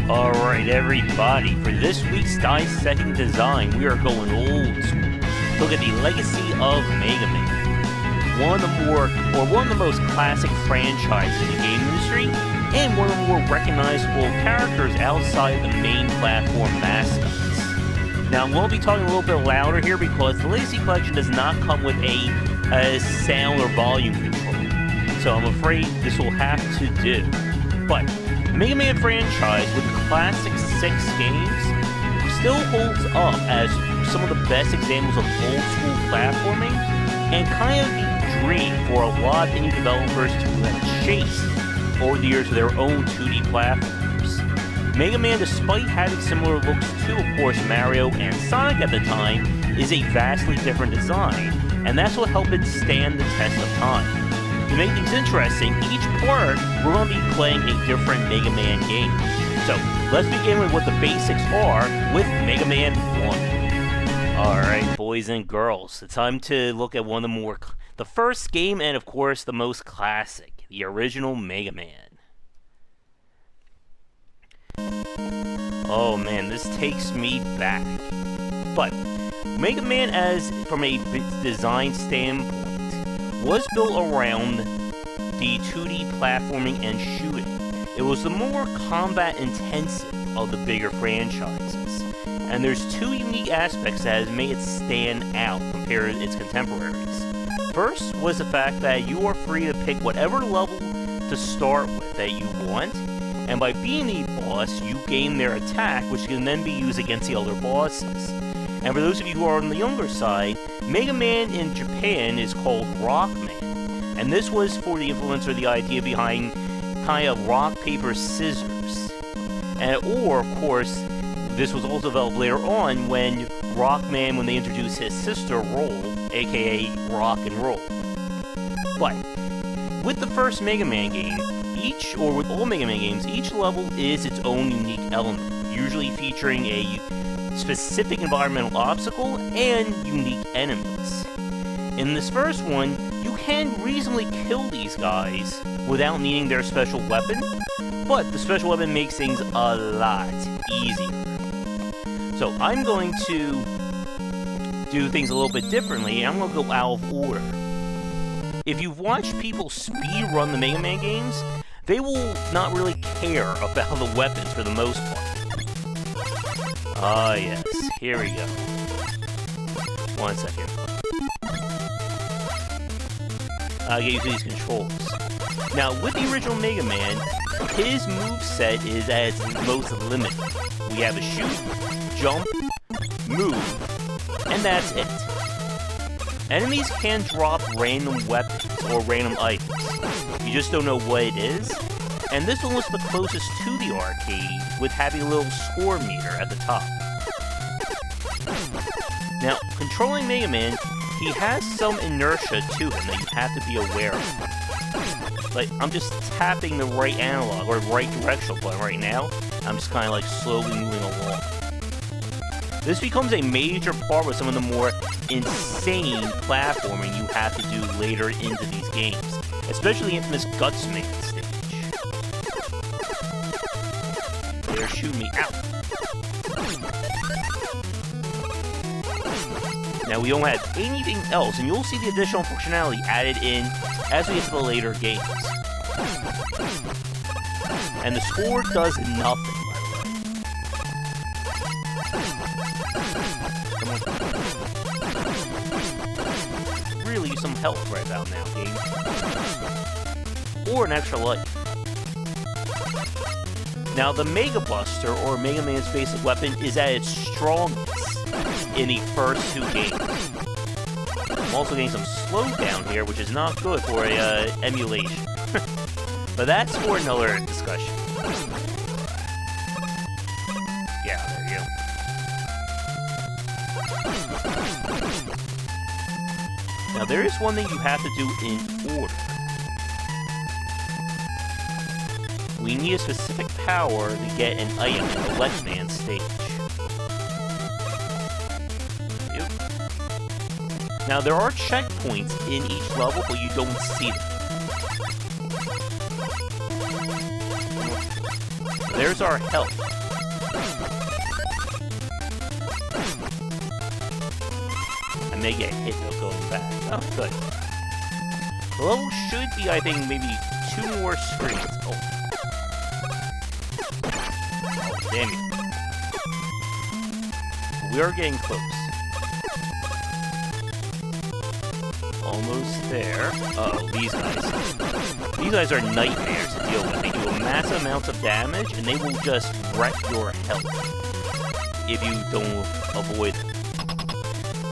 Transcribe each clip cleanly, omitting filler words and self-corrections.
Alright everybody, for this week's Dissecting Design, we are going old school. Look at the legacy of Mega Man. One of the most classic franchises in the game industry, and one of the more recognizable characters outside the main platform mascots. Now I'm going to be talking a little bit louder here because the Legacy Collection does not come with a sound or volume control. So I'm afraid this will have to do. But Mega Man franchise with classic 6 games still holds up as some of the best examples of old school platforming and kind of the dream for a lot of indie developers to have chased over the years with their own 2D platforms. Mega Man, despite having similar looks to, of course, Mario and Sonic at the time, is a vastly different design, and that's what helped it stand the test of time. To make things interesting, each part, we're going to be playing a different Mega Man game. So, let's begin with what the basics are with Mega Man 1. Alright, boys and girls, it's time to look at one of the first game and, of course, the most classic, the original Mega Man. Oh man, this takes me back. But, Mega Man, from a design standpoint, was built around the 2D platforming and shooting. It was the more combat-intensive of the bigger franchises, and there's 2 unique aspects that has made it stand out compared to its contemporaries. First was the fact that you are free to pick whatever level to start with that you want, and by being the boss, you gain their attack, which can then be used against the other bosses. And for those of you who are on the younger side, Mega Man in Japan is called Rockman, and this was for the influence or the idea behind kind of rock, paper, scissors. Or, of course, this was also developed later on when Rockman, when they introduced his sister Roll, aka Rock and Roll. But with the first Mega Man game, with all Mega Man games, each level is its own unique element, usually featuring a specific environmental obstacle and unique enemies. In this first one, you can reasonably kill these guys without needing their special weapon, but the special weapon makes things a lot easier. So I'm going to do things a little bit differently, and I'm going to go out of order. If you've watched people speedrun the Mega Man games, they will not really care about the weapons for the most part. Ah, yes. Here we go. 1 second. I'll get used to these controls. Now, with the original Mega Man, his moveset is at its most limited. We have a shoot, jump, move, and that's it. Enemies can drop random weapons or random items. You just don't know what it is. And this one was the closest to the arcade, with having a little score meter at the top. Now, controlling Mega Man, he has some inertia to him that you have to be aware of. Like, I'm just tapping the right analog, or right directional button right now. I'm just kind of like slowly moving along. This becomes a major part with some of the more insane platforming you have to do later into these games, especially the infamous Gutsman stage. They're shooting me out. Now we don't have anything else, and you'll see the additional functionality added in as we get to the later games. And the score does nothing, Come on. Really use some help right about now, game. Or an extra life. Now, the Mega Buster, or Mega Man's basic weapon, is at its strongest in the first 2 games. I'm also getting some slowdown here, which is not good for a emulation. But that's for another discussion. Yeah, there you go. Now, there is one thing you have to do in order. We need a specific power to get an item in the Left Man stage. Yep. Now, there are checkpoints in each level, but you don't see them. There's our health. I may get hit though going back. Oh, good. The level should be, I think, maybe 2 more screens. Oh. Damn it. We are getting close. Almost there. Uh-oh, these guys. These guys are nightmares to deal with. They do massive amounts of damage, and they will just wreck your health if you don't avoid them.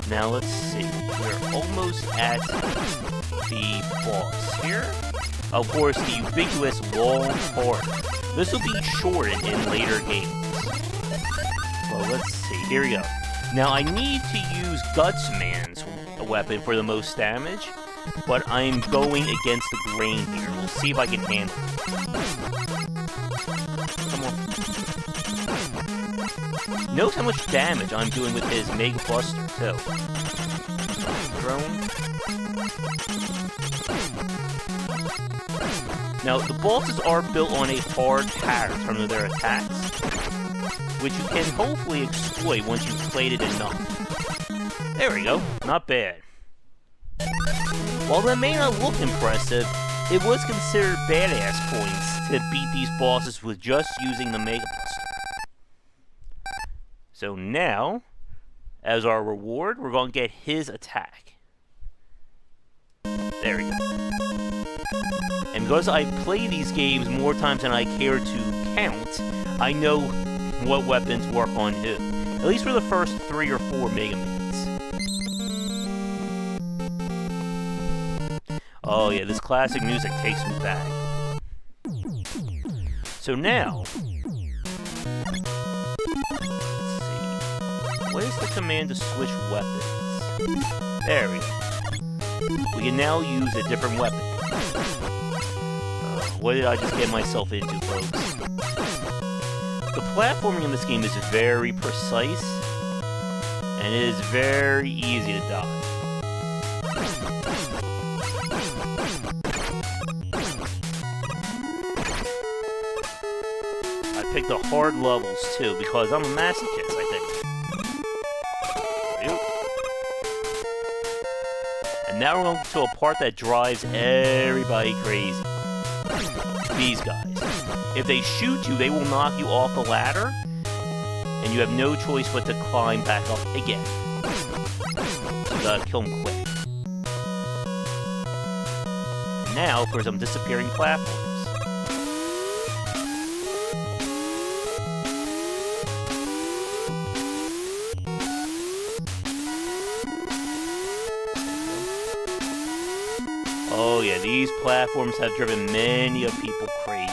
Now, let's see. We're almost at the boss here. Of course, the ubiquitous long part. This will be shortened in later games. Well, let's see. Here we go. Now, I need to use Gutsman's weapon for the most damage, but I'm going against the grain here. We'll see if I can handle it. Come on. Notice how much damage I'm doing with his Mega Buster, too. Drone. Now, the bosses are built on a hard pattern in terms of their attacks, which you can hopefully exploit once you've played it enough. There we go. Not bad. While that may not look impressive, it was considered badass points to beat these bosses with just using the Mega Buster. So now, as our reward, we're going to get his attack. There we go. And because I play these games more times than I care to count, I know what weapons work on who. At least for the first 3 or 4 Mega Mans. Oh yeah, this classic music takes me back. So now, let's see. What is the command to switch weapons? There we go. We can now use a different weapon. What did I just get myself into, folks? The platforming in this game is very precise, and it is very easy to dodge. I picked the hard levels, too, because I'm a masochist, I think. And now we're going to a part that drives everybody crazy. These guys. If they shoot you, they will knock you off the ladder, and you have no choice but to climb back up again. So you gotta kill them quick. And now for some disappearing platforms. Oh yeah, these platforms have driven many of people crazy.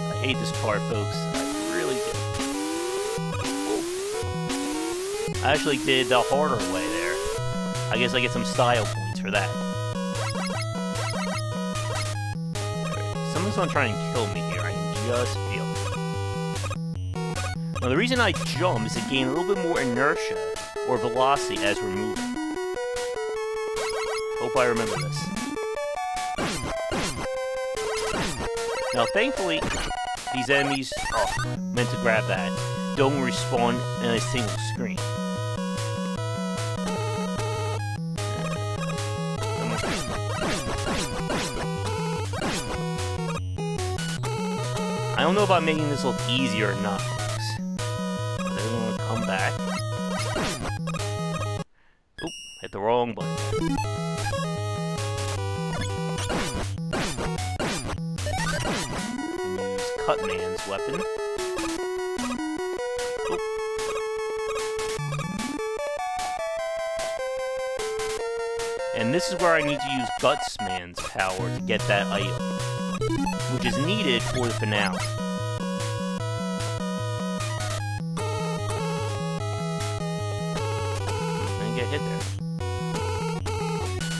I hate this part, folks. I really do. I actually did the harder way there. I guess I get some style points for that. Someone's gonna try and kill me here, I can just feel it. Now the reason I jump is to gain a little bit more inertia, or velocity as we're moving. Hope I remember this. Now thankfully, these enemies, meant to grab that, don't respawn in a single screen. I don't know about making this look easier or not, folks. But they're going to come back. Oop, hit the wrong button. Use Cutman's weapon. Oop. And this is where I need to use Gutsman's power to get that item, which is needed for the finale. I didn't get hit there.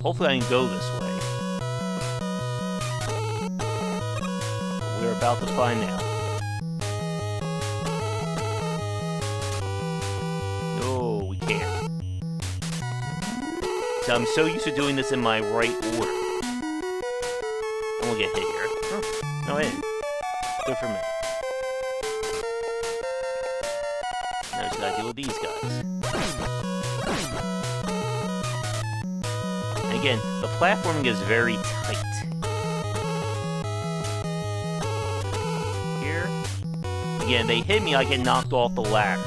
Hopefully I can go this way. But we're about to find out. No, we can't. So I'm so used to doing this in my right order. Oh, hey. Good for me. Now I just gotta deal with these guys. And again, the platforming is very tight. Here. Again, they hit me, I get knocked off the ladder.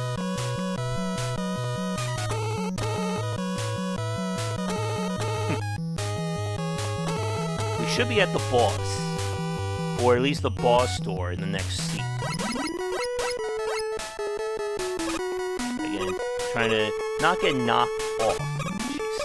We should be at the boss. Or at least the boss door in the next seat. Again, trying to not get knocked off. Jeez.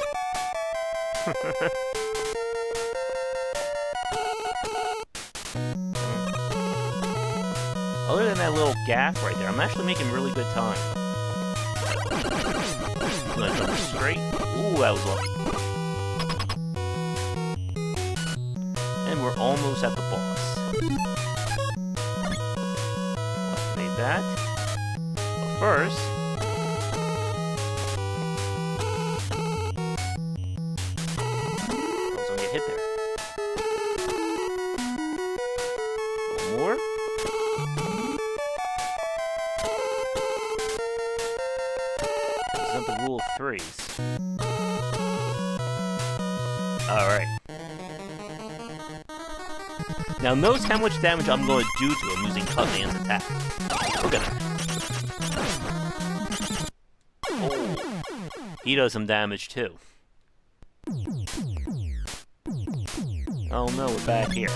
Other than that little gap right there, I'm actually making really good time. I'm gonna jump straight. Ooh, that was lucky. And we're almost at the boss. Activate that. But first... I was gonna get hit there. A little more. This is not the rule of threes. Alright. Now notice how much damage I'm going to do to him using Cutman's attack. Look at that. Oh. He does some damage too. Oh no, we're back here.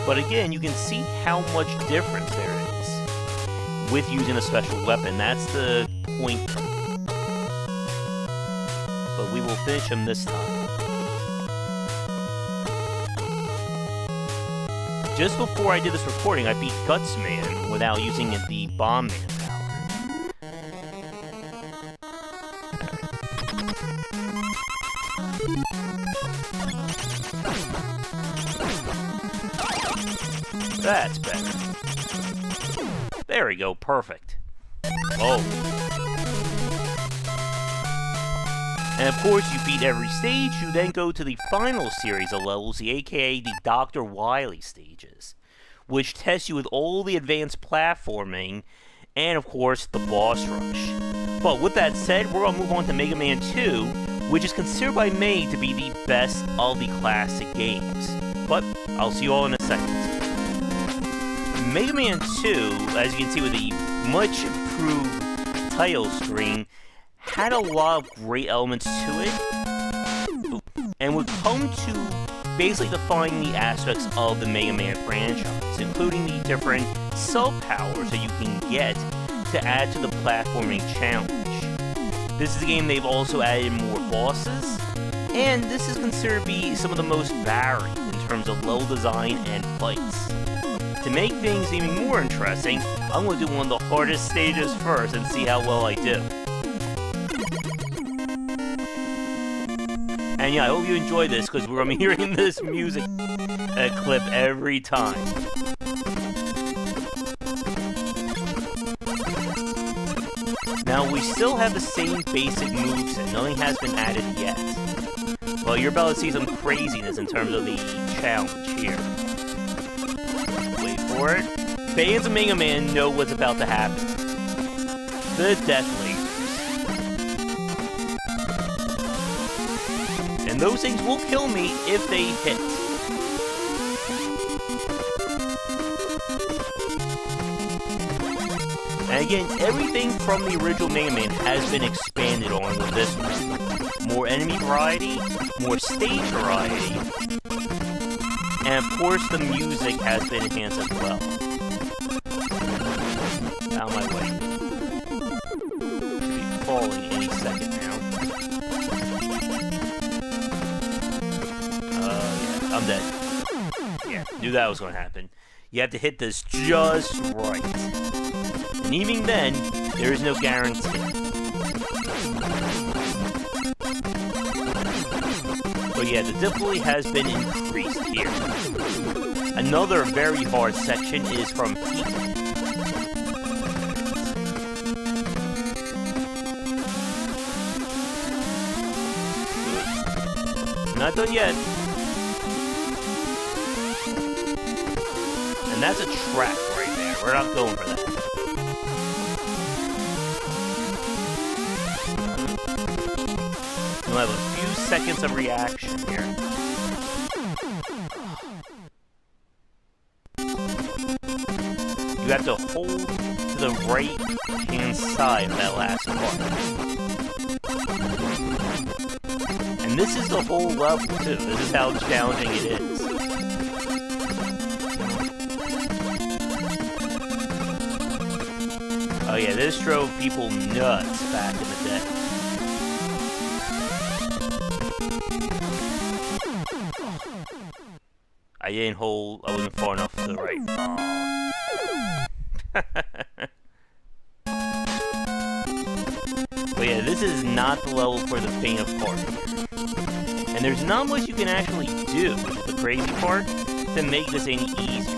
But again, you can see how much difference there is with using a special weapon. That's the point. But we will finish him this time. Just before I did this recording, I beat Gutsman without using the Bomb Man power. That's better. There we go, perfect. Oh. And of course, you beat every stage, you then go to the final series of levels, aka the Dr. Wily stages, which tests you with all the advanced platforming, and of course, the boss rush. But with that said, we're gonna move on to Mega Man 2, which is considered by many to be the best of the classic games. But, I'll see you all in a second. Mega Man 2, as you can see with the much improved title screen, had a lot of great elements to it, and would come to basically define the aspects of the Mega Man franchise, including the different sub-powers that you can get to add to the platforming challenge. This is a game they've also added more bosses, and this is considered to be some of the most varied in terms of level design and fights. To make things even more interesting, I'm going to do one of the hardest stages first and see how well I do. And yeah, I hope you enjoy this, because we're going to be hearing this music clip every time. Now, we still have the same basic moveset. Nothing has been added yet. Well, you're about to see some craziness in terms of the challenge here. Wait for it. Fans of Mega Man know what's about to happen. The Death Lasers. And those things will kill me if they hit. And again, everything from the original Mega Man has been expanded on with this one. More enemy variety, more stage variety, and of course the music has been enhanced as well. Out of my way. Should be falling any second now. Yeah, I'm dead. Yeah, knew that was going to happen. You have to hit this just right. And even then, there is no guarantee. But yeah, the difficulty has been increased here. Another very hard section is from Peak. not done yet. And that's a trap right there. We're not going for that. We'll have a few seconds of reaction here. You have to hold to the right-hand side of that last part. And this is the whole level, too. This is how challenging it is. Oh yeah, this drove people nuts back in the day. I didn't hold, I wasn't far enough to the right. But yeah, this is not the level for the faint of heart. And there's not much you can actually do, which is the crazy part, to make this any easier.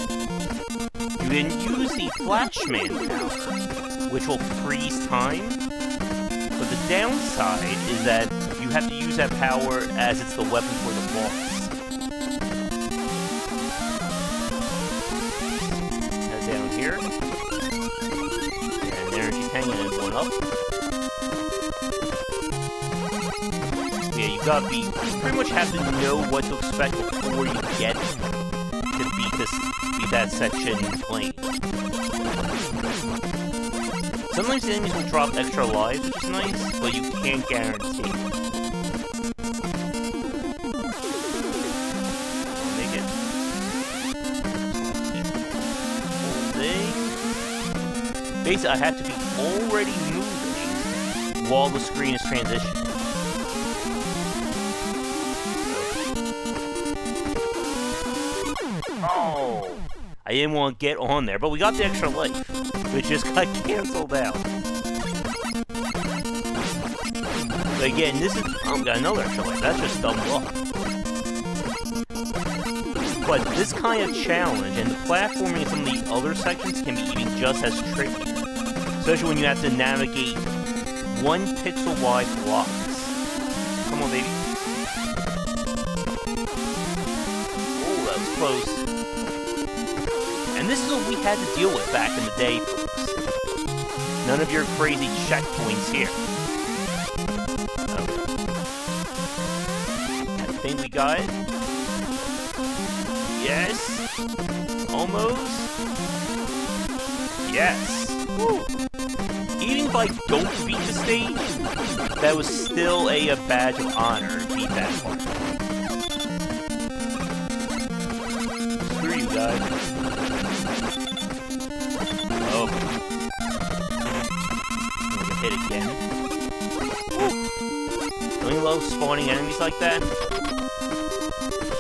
You can use the Flashman power, which will freeze time. But the downside is that you have to use that power as it's the weapon for the boss. Down here. And energy tank and one up. Yeah, you pretty much have to know what to expect before you get to beat that section plane. Sometimes the enemies will drop extra lives, which is nice, but you can't guarantee it. Make it. Basically, I have to be already moving while the screen is transitioning. Oh! I didn't want to get on there, but we got the extra life, which just got canceled out. But again, this is... Oh, we got another extra life. That's just dumb luck. But this kind of challenge and the platforming in some of the other sections can be even just as tricky. Especially when you have to navigate 1 pixel wide blocks. Come on, baby. Oh, that was close. And this is what we had to deal with back in the day, folks. None of your crazy checkpoints here. Okay. I think we got it. Yes. Almost. Yes. Woo. Even if I don't beat the stage, that was still a badge of honor to beat that part. Screw you guys. Oh. I'm gonna get hit again. Woo. Don't you love spawning enemies like that?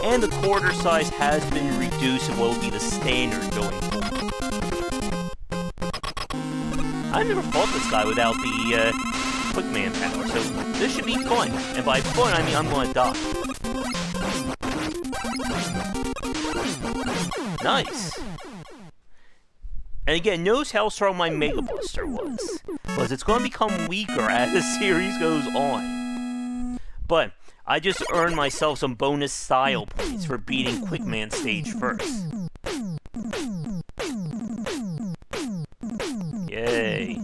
And the quarter size has been reduced to what will be the standard going forward. I've never fought this guy without the quick man power, so this should be fun. And by fun, I mean I'm gonna die. Nice. And again, notice how strong my Mega Buster was. Because it's gonna become weaker as the series goes on. But I just earned myself some bonus style points for beating Quickman stage first. Yay.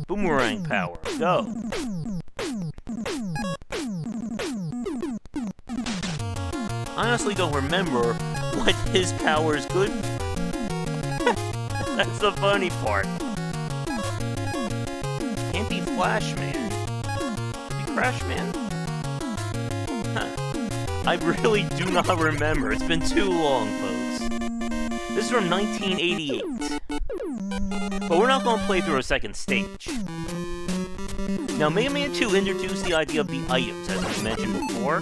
Boomerang power, go! I honestly don't remember what his power is good for. That's the funny part. Can't be Flashman. Could be Crashman? Huh. I really do not remember. It's been too long, folks. This is from 1988. But we're not going to play through a second stage. Now, Mega Man 2 introduced the idea of the items, as we mentioned before.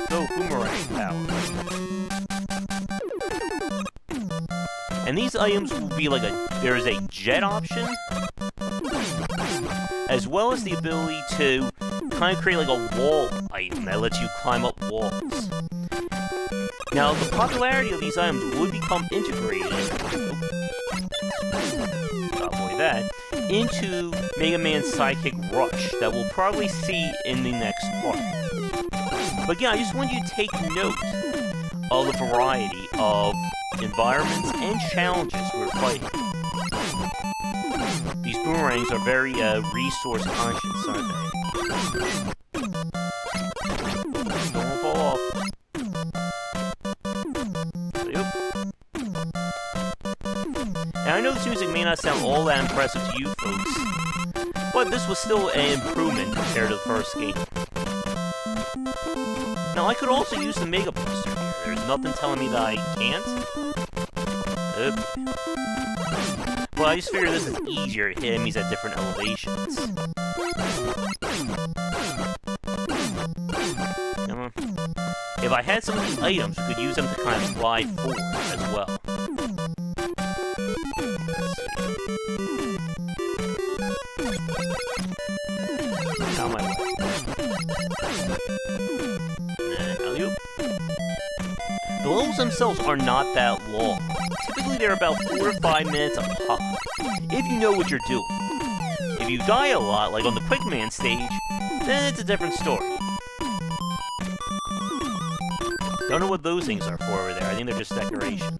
Go Boomerang power. And these items will be like there is a jet option, as well as the ability to kind of create like a wall item that lets you climb up walls. Now, the popularity of these items would become integrated, avoid that, into Mega Man's sidekick Rush that we'll probably see in the next part. But yeah, I just want you to take note of the variety of environments and challenges we're fighting. These boomerangs are very resource conscious, aren't they? Don't fall off. Yep. And I know this music may not sound all that impressive to you folks, but this was still an improvement compared to the first game. Now I could also use the Mega Booster here. There's nothing telling me that I can't. Well, I just figure this is easier to hit enemies at different elevations. Come on. If I had some of these items, we could use them to kind of fly forward as well. Let's see. How am I? The levels themselves are not that long. Typically they're about 4 to 5 minutes a pop, if you know what you're doing. If you die a lot, like on the Quick Man stage, then it's a different story. Don't know what those things are for over there. I think they're just decorations.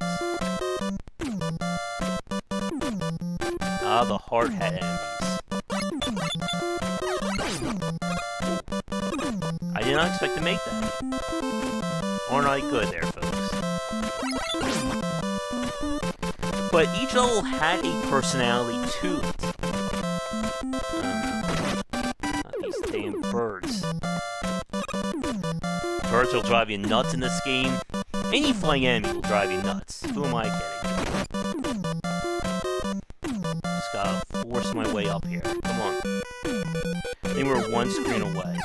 Ah, the hard hat enemies. I did not expect to make that. Aren't I good there, folks? But each level had a personality to it. Not these damn birds. Birds will drive you nuts in this game. Any flying enemy will drive you nuts. Who am I kidding? Just gotta force my way up here. Come on. I think we're one screen away.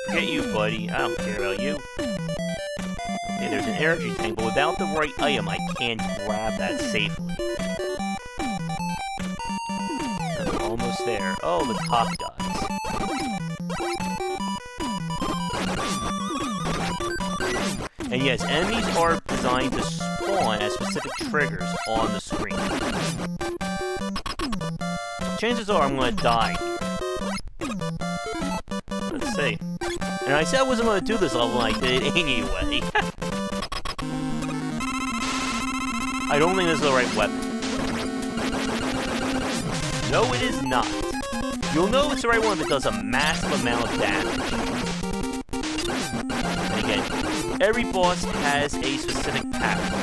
Forget you, buddy. I don't care about you. Okay, there's an energy tank, but without the right item, I can't grab that safely. I'm almost there. Oh, the top guys. And yes, enemies are designed to spawn at specific triggers on the screen. Chances are I'm going to die here. Let's see. And I said I wasn't going to do this level, and I did it anyway. I don't think this is the right weapon. No, it is not. You'll know it's the right one if it does a massive amount of damage. And again, every boss has a specific pattern.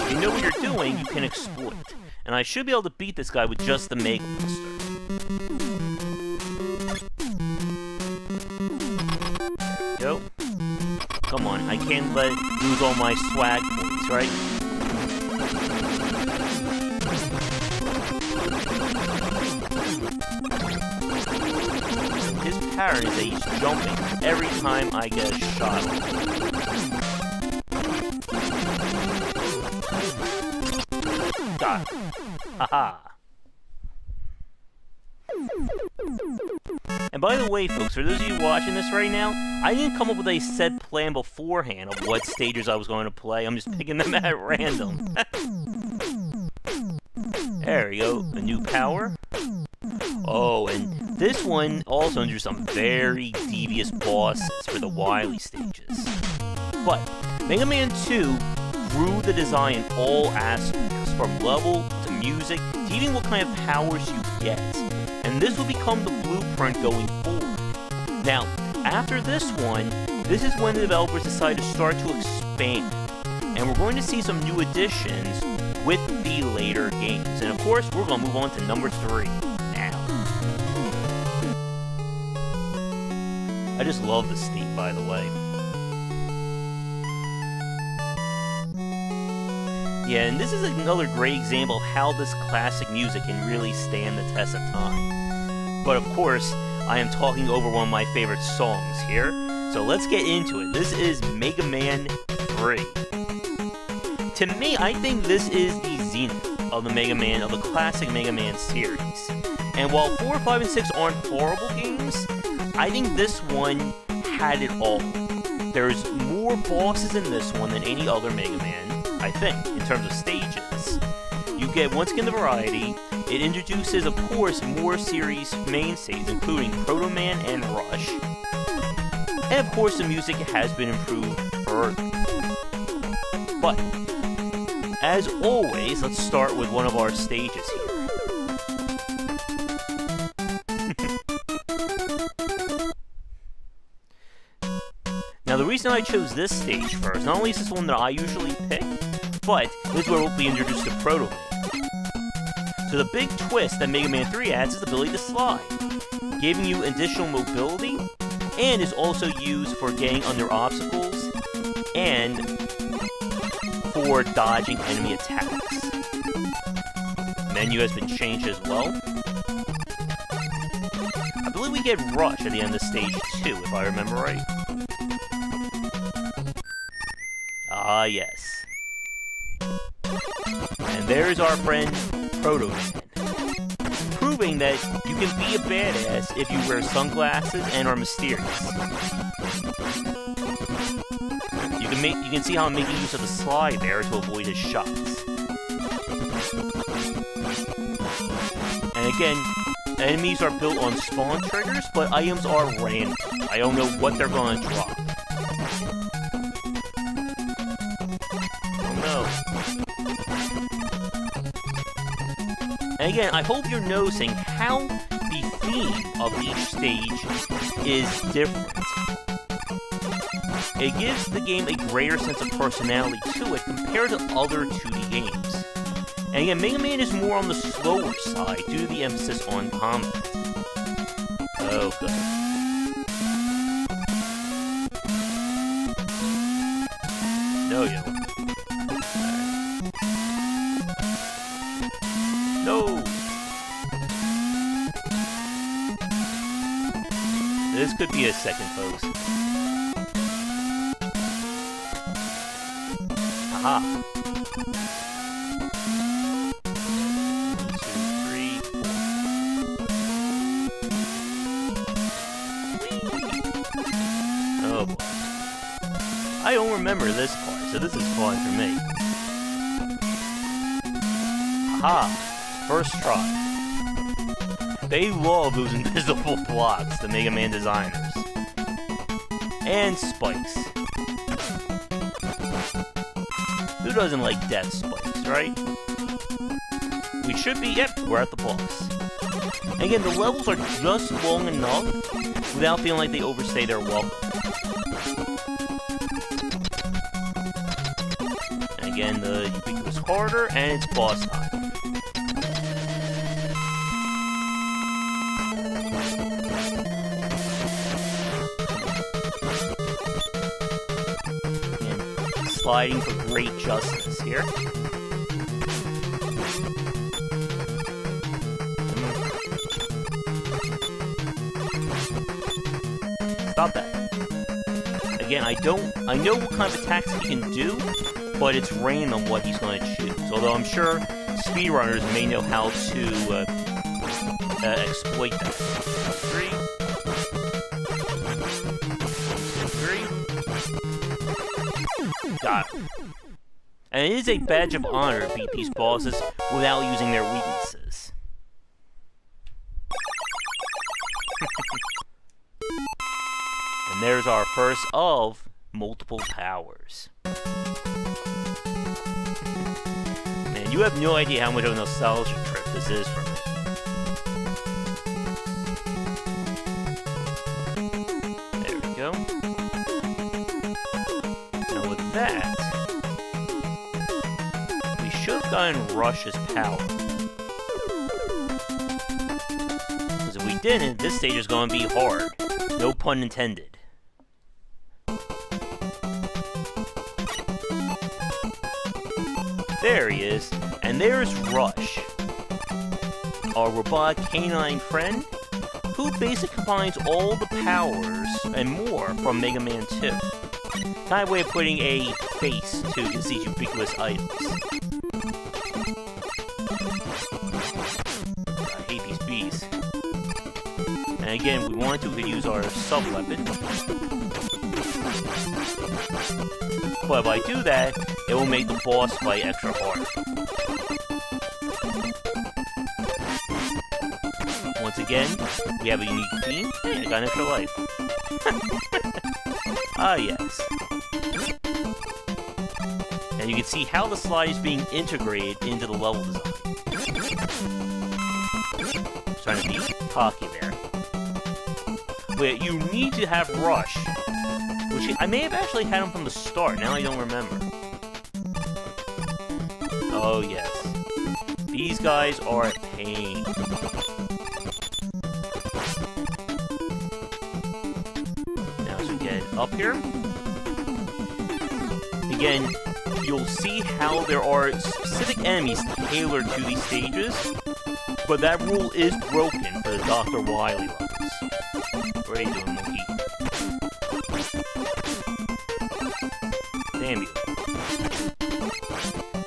If you know what you're doing, you can exploit. And I should be able to beat this guy with just the Mega Booster. Go. Come on, I can't lose all my swag points, right? His pattern is that he's jumping every time I get a shot. Got it. Haha. And by the way, folks, for those of you watching this right now, I didn't come up with a set plan beforehand of what stages I was going to play. I'm just picking them at random. There we go. A new power. Oh, and this one also introduced some very devious bosses for the Wily stages. But Mega Man 2 grew the design in all aspects, from level to music to even what kind of powers you get. And this will become the blueprint going forward. Now, after this one, this is when the developers decide to start to expand. And we're going to see some new additions with the later games. And of course, we're going to move on to number 3 now. I just love this theme, by the way. Yeah, and this is another great example of how this classic music can really stand the test of time. But of course, I am talking over one of my favorite songs here, so let's get into it. This is Mega Man 3. To me, I think this is the zenith of the classic Mega Man series. And while 4, 5, and 6 aren't horrible games, I think this one had it all. there's more bosses in this one than any other Mega Man, I think, in terms of stages. You get, once again, the variety. It introduces, of course, more series mainstays, including Proto Man and Rush. And of course, the music has been improved further. But, as always, let's start with one of our stages here. Now, the reason I chose this stage first, not only is this one that I usually pick, but this is where we'll be introduced to Proto Man. So the big twist that Mega Man 3 adds is the ability to slide, giving you additional mobility, and is also used for getting under obstacles, and for dodging enemy attacks. The menu has been changed as well. I believe we get Rush at the end of stage 2, if I remember right. Ah, yes. And there's our friend Proto Man, proving that you can be a badass if you wear sunglasses and are mysterious. You can see how I'm making use of the slide there to avoid his shots. And again, enemies are built on spawn triggers, but items are random. I don't know what they're going to drop. And again, I hope you're noticing how the theme of each stage is different. It gives the game a greater sense of personality to it compared to other 2D games. And again, Mega Man is more on the slower side due to the emphasis on combat. Oh, good. No, you don't. No! This could be a second, folks. Aha! 1, 2, 3, 4. Oh boy. I don't remember this part, so this is fun for me. Aha! First try. They love those invisible blocks, the Mega Man designers. And spikes. Who doesn't like death spikes, right? We should be, yep, we're at the boss. And again, the levels are just long enough without feeling like they overstay their welcome. And again, the ubiquitous corridor, and it's boss time. Sliding for great justice here. Stop that. Again, I know what kind of attacks he can do, but it's random what he's going to choose. Although I'm sure speedrunners may know how to exploit that. 3. 3. Got it. And it is a badge of honor to beat these bosses without using their weaknesses. And there's our first of multiple powers. Man, you have no idea how much of a nostalgia trip this is for me. There we go. Now with that, we should have gotten Rush's power. Because if we didn't, this stage is going to be hard. No pun intended. There he is, and there's Rush, our robotic canine friend, who basically combines all the powers and more from Mega Man 2. Kind of way of putting a face to these ubiquitous items. I hate these bees. And again, if we wanted to, we could use our sub-weapon. But if I do that, it will make the boss fight extra hard. Once again, we have a unique theme. Hey, I got an extra life. Ah, yes. And you can see how the slide is being integrated into the level design. Trying to be cocky there. Wait, you need to have Rush. Which I may have actually had him from the start, now I don't remember. Oh, yes. These guys are a pain. Now, as we get up here, again, you'll see how there are specific enemies tailored to these stages, but that rule is broken for the Dr. Wily levels. What are you doing, monkey? Damn you.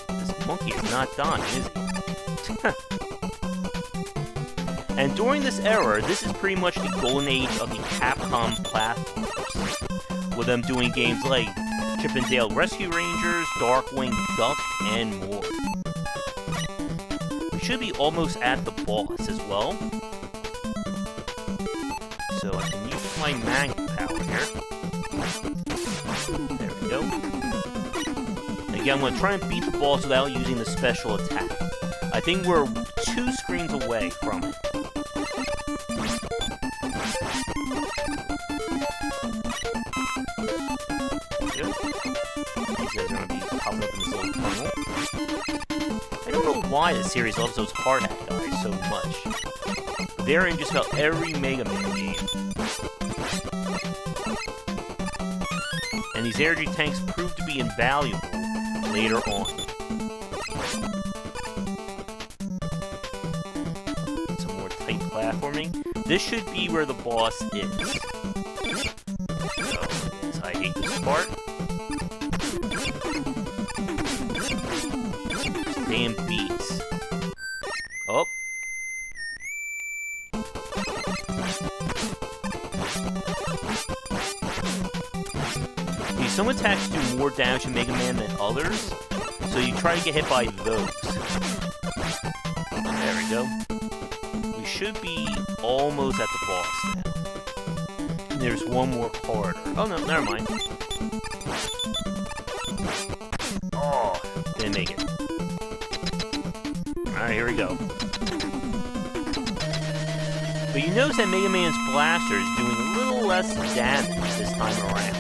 This monkey is not dying, is he? And during this era, this is pretty much the golden age of the Capcom platforms, with them doing games like Chip and Dale Rescue Rangers, Darkwing Duck, and more. We should be almost at the boss as well. So I can use my magnet power here. There we go. Again, I'm going to try and beat the boss without using the special attack. I think we're 2 screens away from it. These guys are going to be popping up in this little tunnel. I don't know why the series loves those hard hat guys so much. They're in just about every Mega Man game. And these energy tanks prove to be invaluable later on. Some more tight platforming. This should be where the boss is. So, yes, I hate this part. These damn bees. Oh. Some attacks do more damage to Mega Man than others, so you try to get hit by those. There we go. We should be almost at the boss now. There's one more corridor. Oh no, never mind. Oh, didn't make it. Alright, here we go. But you notice that Mega Man's blaster is doing a little less damage this time around.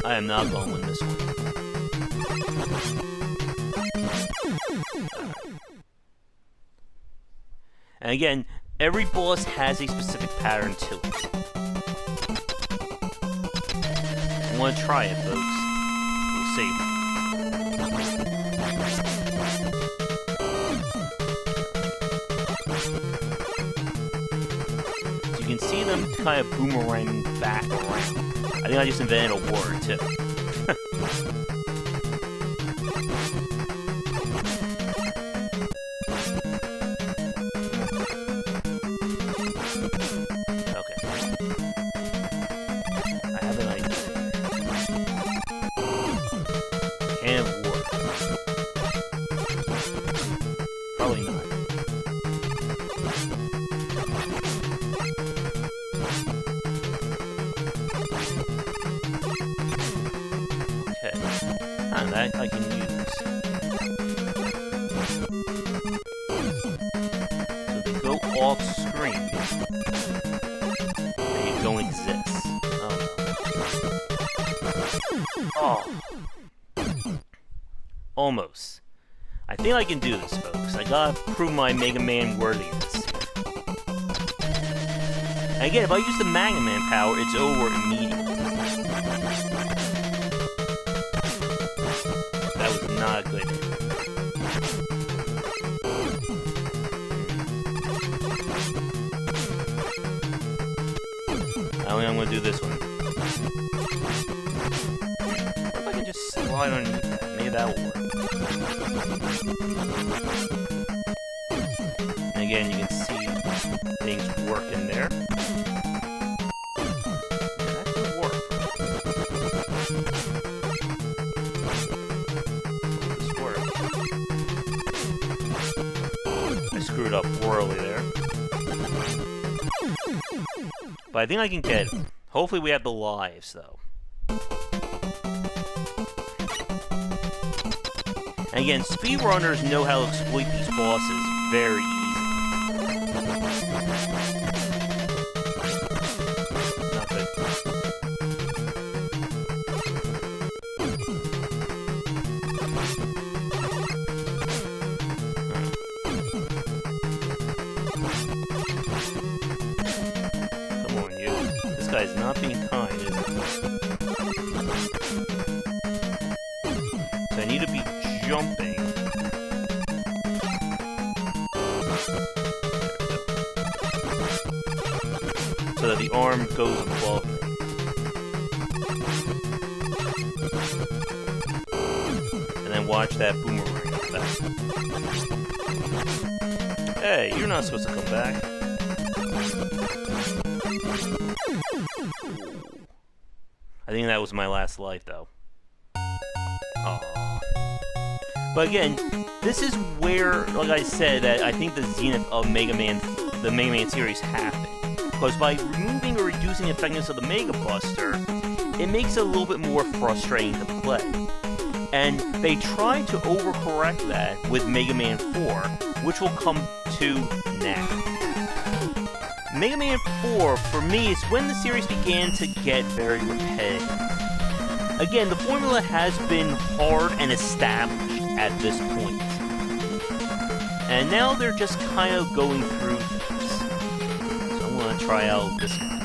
I am not going to win this one. And again, every boss has a specific pattern to it. I want to try it, folks. We'll see. So you can see them kind of boomeranging back around. I think I just invented a word, too. Okay. I have an idea. Can it work? Probably not. That I can use. So they go off screen. They don't exist. Oh. Almost. I think I can do this, folks. I gotta prove my Mega Man worthiness here. And again, if I use the Mega Man power, it's over immediately. Not good. I think I'm gonna do this one. What if I can just slide underneath that? Maybe that will work. again, you can see things working there. That could work. This works. I screwed up royally there. But I think I can get it. Hopefully we have the lives, though. And again, speedrunners know how to exploit these bosses very easily. Not good. Come on, you. This guy's not being kind, is he? So I need to be jumping. So that the arm goes above me. And then watch that boomerang effect. Hey, you're not supposed to come back. I think that was my last life, though. Aww. But again, this is where, like I said, that I think the zenith of Mega Man, the Mega Man series happened. Because by removing or reducing the effectiveness of the Mega Buster, it makes it a little bit more frustrating to play. And they tried to overcorrect that with Mega Man 4, which we'll come to now. Mega Man 4, for me, is when the series began to get very repetitive. Again, the formula has been hard and established at this point. And now they're just kind of going through things. So I'm going to try out this one.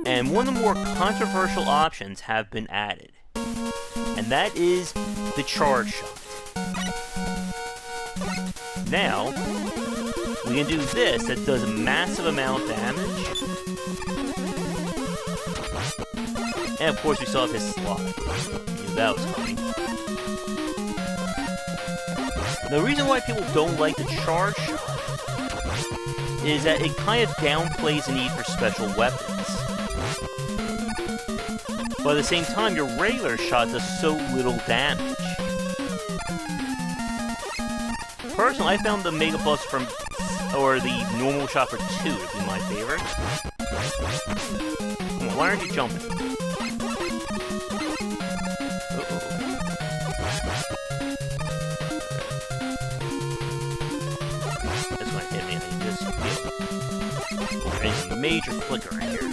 And one of the more controversial options have been added. And that is the charge shot. Now, we can do this that does a massive amount of damage. And of course we still have his slide. Knew that was coming. The reason why people don't like the charge shot is that it kind of downplays the need for special weapons. But at the same time, your regular shot does so little damage. Personally, I found the Mega Bus or the normal shot for 2 to be my favorite. Come on, why aren't you jumping? This one hit me, I just feel it. There's a major flicker right here.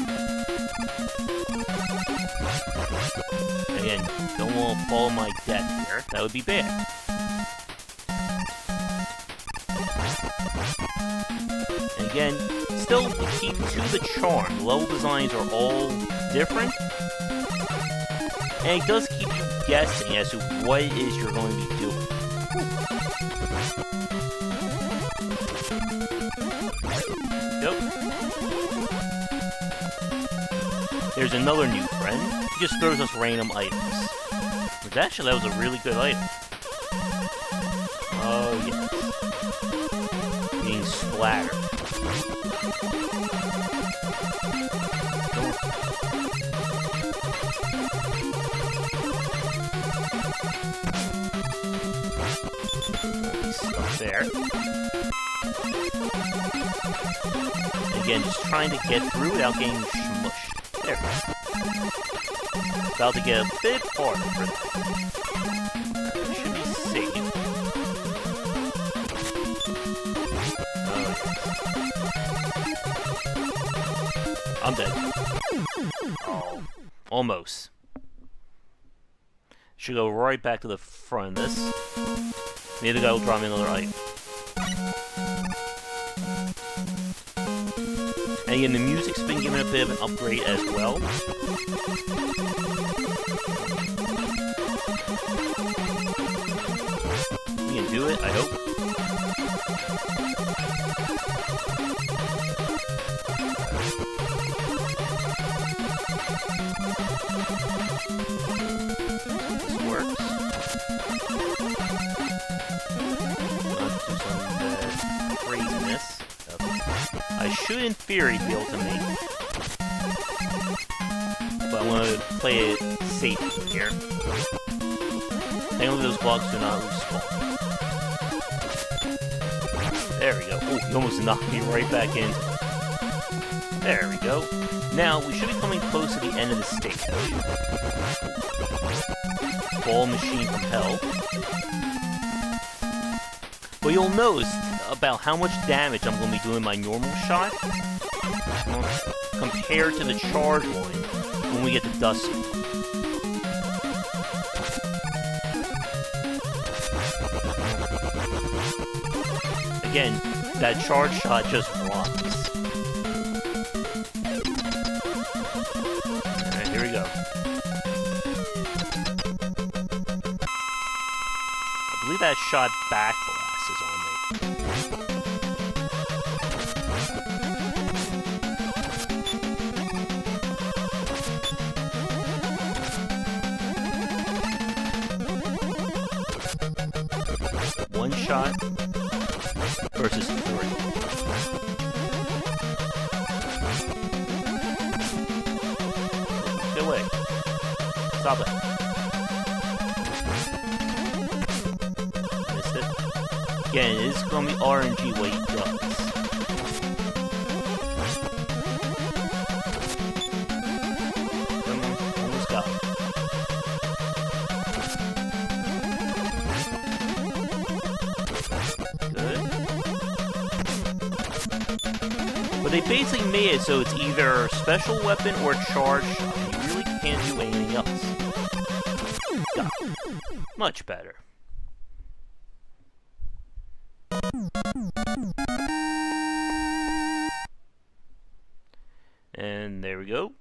Again, don't want to follow my death here. That would be bad. And again, still to keep to the charm. Level designs are all different. And it does keep you guessing as to what it is you're going to be doing. Yep. There's another new friend. He just throws us random items. Which actually, that was a really good item. Oh, yes. Being splattered. Stuff there. Again, just trying to get through without getting smushed. There we go. About to get a bit harder for that. Should be safe. Oh, yes. I'm dead. Oh, almost. Should go right back to the front of this. Maybe the guy will draw me another item. And again, the music's been given a bit of an upgrade as well. We can do it, I hope. This works. I should, in theory, be able to make it. But I'm going to play it safe here. Thankfully, those blocks do not respawn. There we go. Oh, he almost knocked me right back in. There we go. Now, we should be coming close to the end of the stage. Ball machine from hell. But you'll notice about how much damage I'm going to be doing my normal shot compared to the charge one when we get to Dust. Again, that charge shot just rocks. Alright, here we go. I believe that shot backglasses on me. One shot versus 3. Get away. Stop it. Missed it. Again, it is going to be RNG what he does. Come on, almost got it. But they basically made it so it's either special weapon or charge shot. You really can't do anything else. Got it. Much better. And there we go.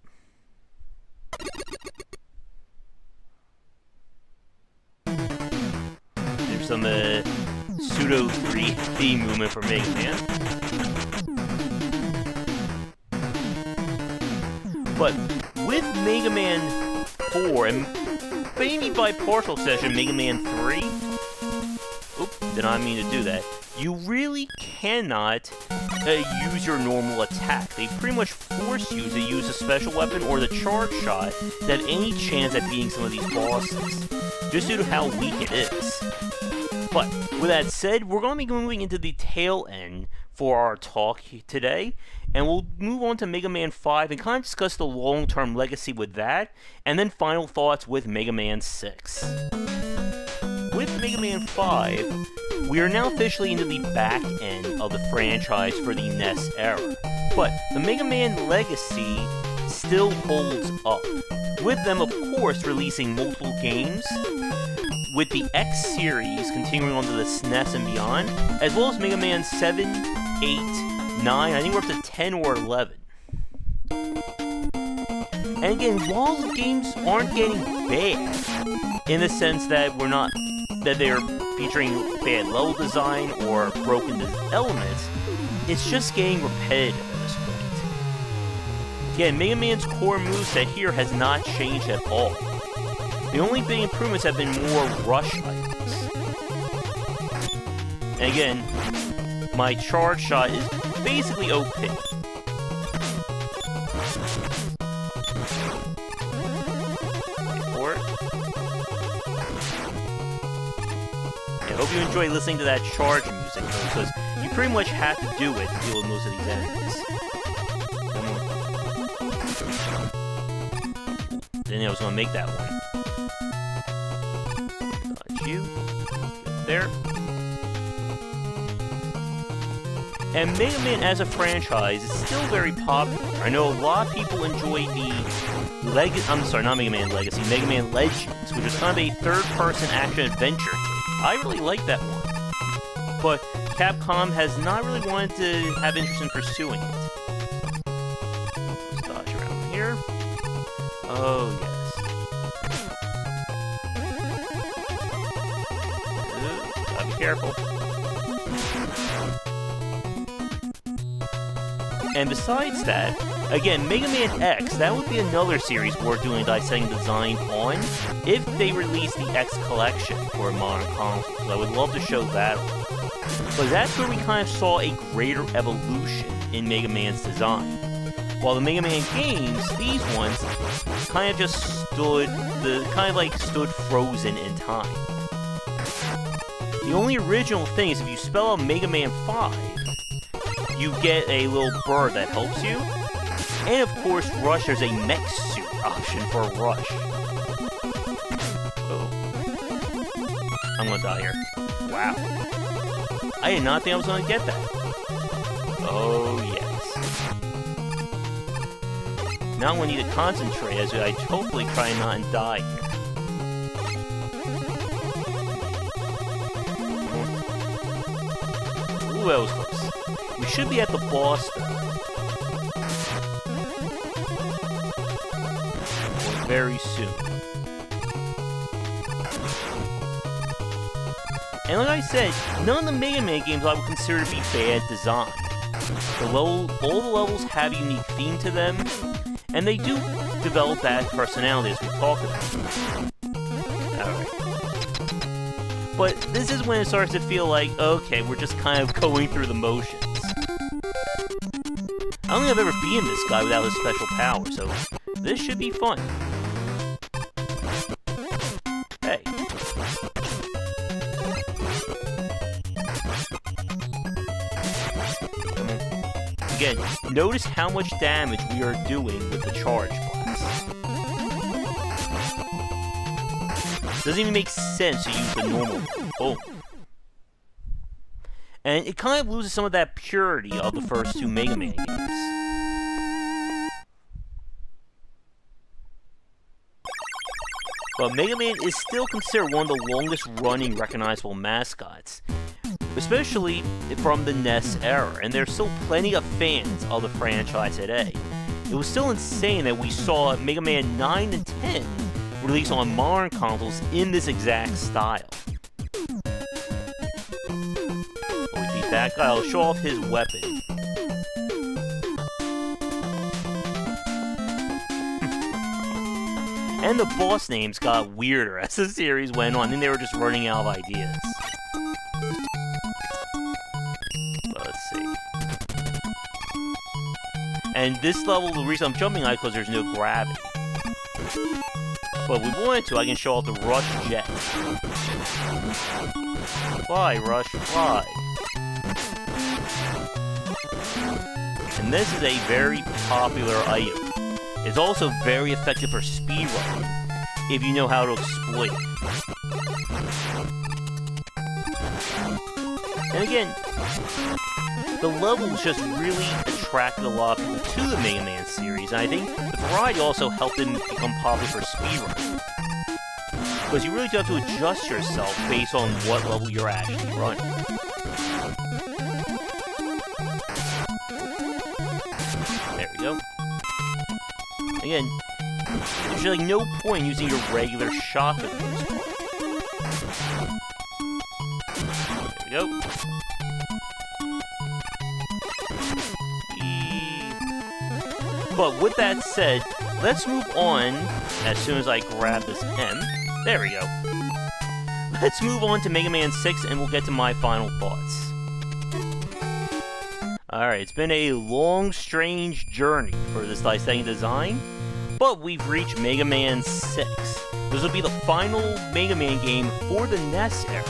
There's some pseudo 3D movement for Mega Man. But with Mega Man 4, and maybe by partial session Mega Man 3, oops, did not mean to do that, you really cannot use your normal attack. They pretty much force you to use a special weapon or the charge shot to have any chance at beating some of these bosses, just due to how weak it is. But, with that said, we're going to be moving into the tail end for our talk today, and we'll move on to Mega Man 5 and kind of discuss the long-term legacy with that, and then final thoughts with Mega Man 6. With Mega Man 5, we are now officially into the back end of the franchise for the NES era, but the Mega Man legacy still holds up, with them of course releasing multiple games, with the X series continuing on to the SNES and beyond, as well as Mega Man 7, 8, 9, I think we're up to 10 or 11. And again, while the games aren't getting bad, in the sense that they're featuring bad level design or broken elements, it's just getting repetitive at this point. Again, Mega Man's core moveset here has not changed at all. The only big improvements have been more rush items. And again, my charge shot is basically OP. Wait for it. I hope you enjoy listening to that charge music, though, because you pretty much have to do it to deal with most of these enemies. Didn't know I was going to make that one. You. Get there. And Mega Man as a franchise is still very popular. I know a lot of people enjoy the not Mega Man Legacy, Mega Man Legends, which is kind of a third-person action-adventure game. I really like that one. But Capcom has not really wanted to have interest in pursuing it. Let's dodge around here. Oh, yes. Careful. And besides that, again, Mega Man X, that would be another series worth doing Dissecting Design on if they release the X Collection for a modern console. So I would love to show that. But that's where we kind of saw a greater evolution in Mega Man's design. While the Mega Man games, these ones kind of just stood frozen in time. The only original thing is if you spell out Mega Man 5, you get a little bird that helps you. And of course, Rush, there's a mech suit option for Rush. Oh. I'm gonna die here. Wow. I did not think I was gonna get that. Oh, yes. Now I need to concentrate as I hopefully try not and die here. Ooh, that was close. We should be at the boss, though. Very soon. And like I said, none of the Mega Man games I would consider to be bad design. All the levels have a unique theme to them, and they do develop that personality as we talked about. Alright. But this is when it starts to feel like, okay, we're just kind of going through the motions. I don't think I've ever beaten this guy without his special power, so this should be fun. Hey. Again, notice how much damage we are doing with the charge blast. Doesn't even make sense to use the normal. Oh. And it kind of loses some of that purity of the first two Mega Man games. But Mega Man is still considered one of the longest running recognizable mascots, especially from the NES era, and there's still plenty of fans of the franchise today. It was still insane that we saw Mega Man 9 and 10 released on modern consoles in this exact style. When we beat that guy, I'll show off his weapon. And the boss names got weirder as the series went on, and they were just running out of ideas. Let's see. And this level, the reason I'm jumping on it is because there's no gravity. But if we wanted to, I can show off the Rush Jet. Fly, Rush, fly. And this is a very popular item. It's also very effective for speedrunning, if you know how to exploit it. And again, the levels just really attracted a lot of people to the Mega Man series, and I think the variety also helped them become popular for speedrunning. Because you really do have to adjust yourself based on what level you're actually running. There we go. Again, there's like no point using your regular shot for the most part. There we go. But with that said, let's move on as soon as I grab this M. There we go. Let's move on to Mega Man 6 and we'll get to my final thoughts. Alright, it's been a long, strange journey for this Dissecting Design, but we've reached Mega Man 6. This will be the final Mega Man game for the NES era,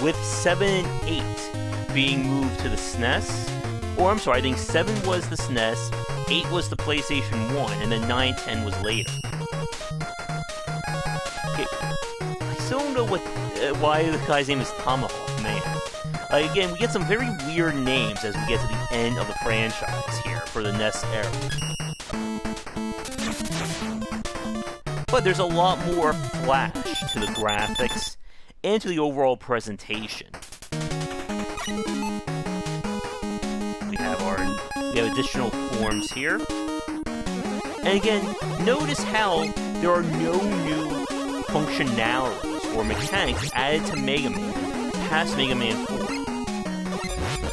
with 7 and 8 being moved to the SNES. Or, I'm sorry, I think 7 was the SNES, 8 was the PlayStation 1, and then 9 and 10 was later. Okay, I still don't know why the guy's name is Tomahawk, man. Again, we get some very weird names as we get to the end of the franchise here for the NES era. But there's a lot more flash to the graphics and to the overall presentation. We have additional forms here. And again, notice how there are no new functionalities or mechanics added to Mega Man past Mega Man 4.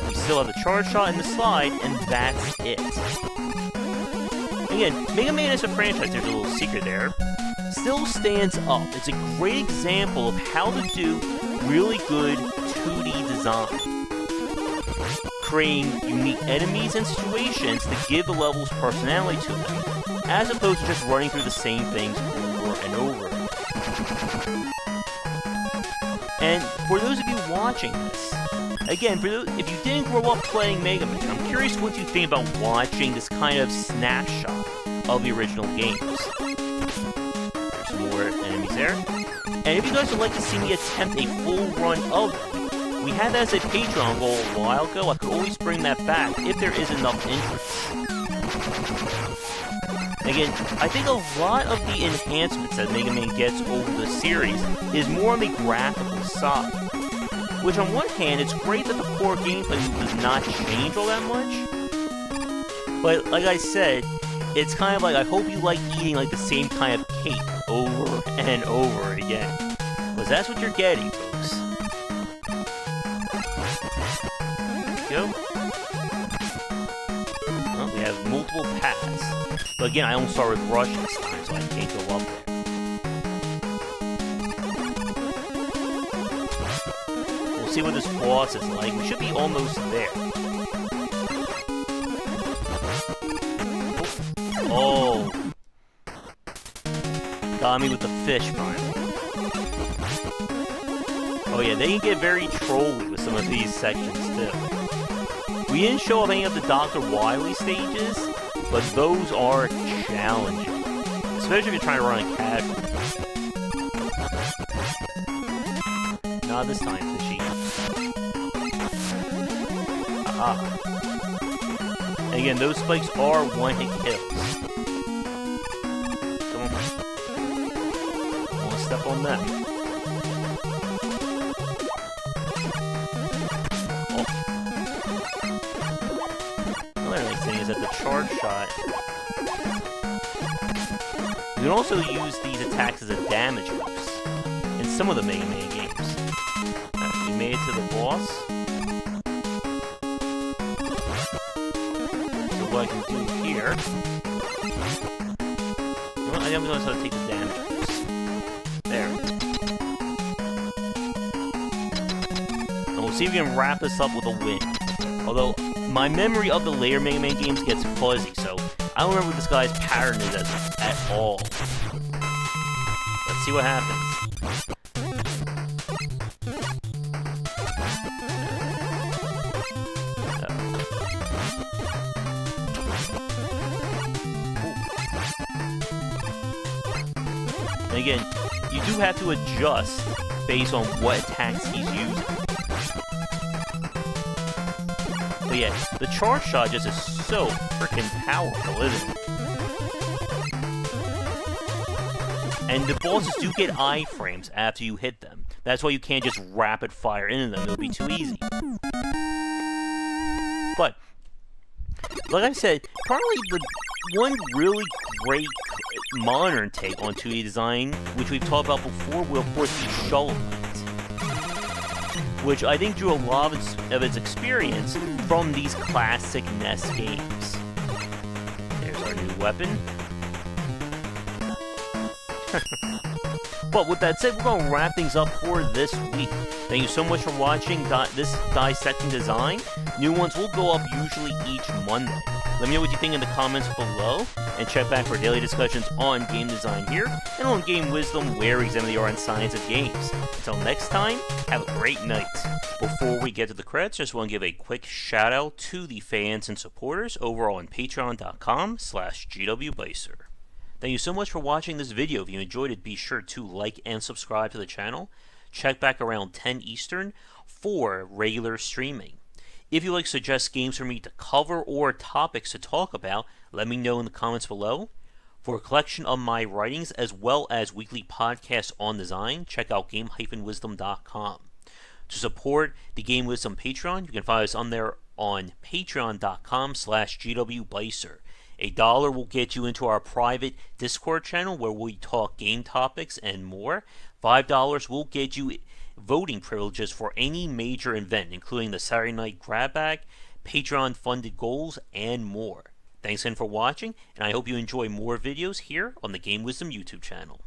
We still have the charge shot and the slide, and that's it. Again, Mega Man as a franchise, there's a little secret there, still stands up. It's a great example of how to do really good 2D design. creating unique enemies and situations to give the levels personality to them, as opposed to just running through the same things over and over. And for those of you watching this, again, if you didn't grow up playing Mega Man, I'm curious what you think about watching this kind of snapshot of the original games. There's some more enemies there. And if you guys would like to see me attempt a full run of them, we had that as a Patreon goal a while ago. I could always bring that back if there is enough interest. Again, I think a lot of the enhancements that Mega Man gets over the series is more on the graphical side. Which on one hand, it's great that the core gameplay does not change all that much. But like I said, it's kind of like, I hope you like eating like the same kind of cake over and over again. Because that's what you're getting, folks. Let's go. Well, we have multiple paths. But again, I don't start with Rush this time, so I can't go up there. We'll see what this boss is like. We should be almost there. Oh. Got me with the fish finally. Oh yeah, they can get very trolly with some of these sections too. We didn't show up any of the Dr. Wily stages, but those are challenging. Especially if you're trying to run a casual. Not this time, fishy. Aha. And again, those spikes are one-hit kills. Come on. I want to step on them. Oh. Another nice thing is that the charge shot... You can also use these attacks as a damage boost in some of the Mega Man games. We made it to the boss. So what I can do here... I think I'm going to take the damage boost. There. And we'll see if we can wrap this up with a win. Although, my memory of the later Mega Man games gets fuzzy, so I don't remember what this guy's pattern is at all. Let's see what happens. And again, you do have to adjust based on what attacks he's using. But yeah, the charge shot just is so freaking powerful, isn't it? And the bosses do get iframes after you hit them. That's why you can't just rapid fire into them, it'll be too easy. But, like I said, probably the one really great modern take on 2D design, which we've talked about before, will of course be Shovel Knight, which I think drew a lot of its experience from these classic NES games. There's our new weapon. But with that said, we're going to wrap things up for this week. Thank you so much for watching this Dissecting Design. New ones will go up usually each Monday. Let me know what you think in the comments below, and check back for daily discussions on game design here, and on Game Wisdom, where we examine the art and science of games. Until next time, have a great night. Before we get to the credits, just want to give a quick shout out to the fans and supporters over on patreon.com/gwbicer. Thank you so much for watching this video. If you enjoyed it, be sure to like and subscribe to the channel. Check back around 10 Eastern for regular streaming. If you'd like to suggest games for me to cover or topics to talk about, let me know in the comments below. For a collection of my writings as well as weekly podcasts on design, check out game-wisdom.com. To support the Game Wisdom Patreon, you can find us on there on patreon.com/gwbicer. $1 will get you into our private Discord channel where we talk game topics and more. $5 will get you voting privileges for any major event, including the Saturday Night Grab Bag, Patreon-funded goals, and more. Thanks again for watching, and I hope you enjoy more videos here on the Game Wisdom YouTube channel.